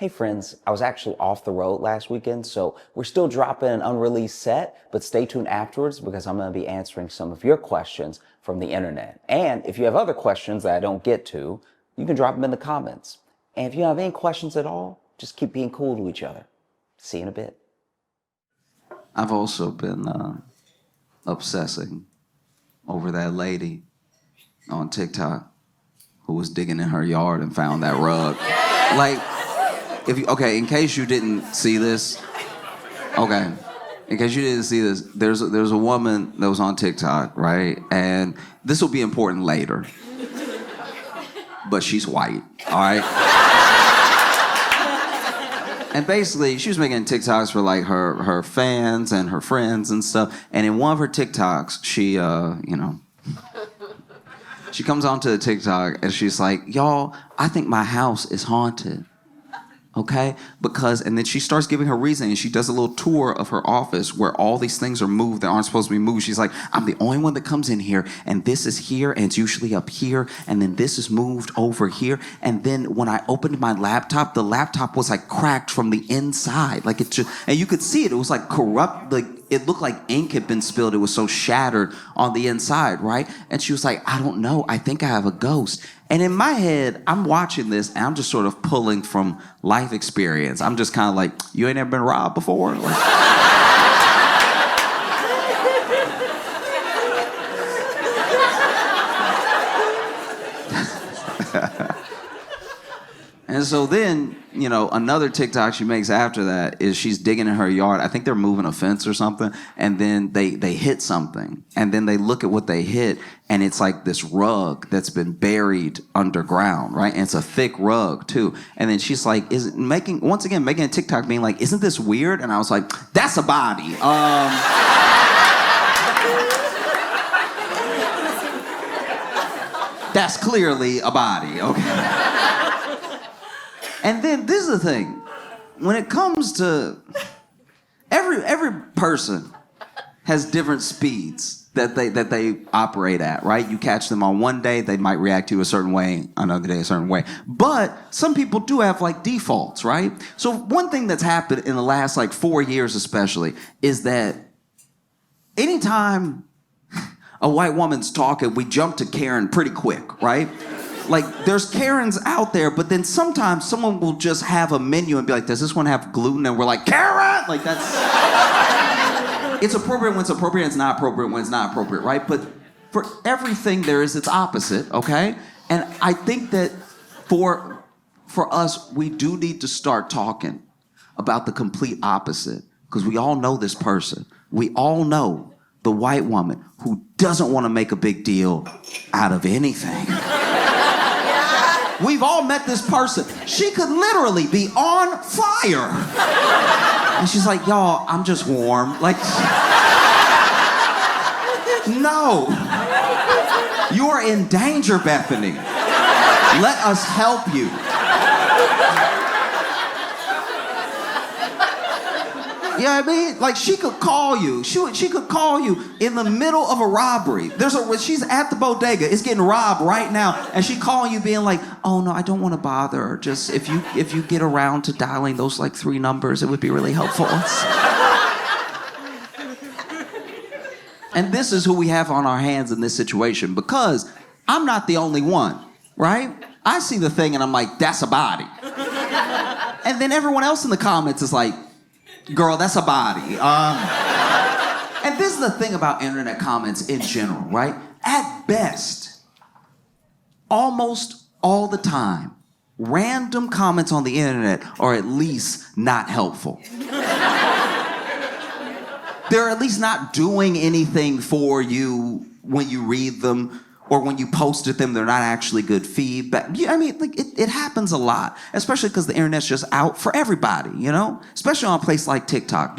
Hey friends, I was actually off the road last weekend, so we're still dropping an unreleased set, but stay tuned afterwards because I'm going to be answering some of your questions from the internet. And if you have other questions that I don't get to, you can drop them in the comments. And if you have any questions at all, just keep being cool to each other. See you in a bit. I've also been obsessing over that lady on TikTok who was digging in her yard and found that rug. Like, in case you didn't see this, there's a woman that was on TikTok, right? And this will be important later, but she's white, all right? And basically, she was making TikToks for like her fans and her friends and stuff. And in one of her TikToks, she comes onto the TikTok and she's like, y'all, I think my house is haunted. Okay? And then she starts giving her reason, and she does a little tour of her office where all these things are moved that aren't supposed to be moved. She's like, I'm the only one that comes in here, and this is here, and it's usually up here, and then this is moved over here. And then when I opened my laptop, the laptop was like cracked from the inside. Like and you could see it. It was like corrupt, like it looked like ink had been spilled. It was so shattered on the inside, right? And she was like, I don't know. I think I have a ghost. And in my head, I'm watching this, and I'm just sort of pulling from life experience. I'm just kind of like, you ain't ever been robbed before? Like, and so then, another TikTok she makes after that is she's digging in her yard. I think they're moving a fence or something, and then they hit something. And then they look at what they hit, and it's like this rug that's been buried underground, right? And it's a thick rug, too. And then she's like, making a TikTok being like, isn't this weird? And I was like, that's a body. That's clearly a body, okay? And then this is the thing. When it comes to every person has different speeds that they operate at, right? You catch them on one day, they might react to you a certain way, another day a certain way. But some people do have like defaults, right? So one thing that's happened in the last like 4 years especially is that anytime a white woman's talking, we jump to Karen pretty quick, right? Like, there's Karens out there, but then sometimes someone will just have a menu and be like, does this one have gluten? And we're like, Karen! Like, that's... It's appropriate when it's appropriate, it's not appropriate when it's not appropriate, right? But for everything, there is its opposite, okay? And I think that for us, we do need to start talking about the complete opposite, because we all know this person. We all know the white woman who doesn't want to make a big deal out of anything. We've all met this person. She could literally be on fire. And she's like, y'all, I'm just warm. Like, no. You are in danger, Bethany. Let us help you. You know what I mean? Like, she could call you. She could call you in the middle of a robbery. She's at the bodega. It's getting robbed right now. And she calling you being like, oh, no, I don't want to bother her. Just if you get around to dialing those, like, 3 numbers, it would be really helpful. And this is who we have on our hands in this situation, because I'm not the only one, right? I see the thing and I'm like, that's a body. And then everyone else in the comments is like, girl, that's a body. And this is the thing about internet comments in general, right? At best, almost all the time, random comments on the internet are at least not helpful. They're at least not doing anything for you when you read them, or when you posted them, they're not actually good feedback. I mean, like, it happens a lot, especially because the internet's just out for everybody, Especially on a place like TikTok.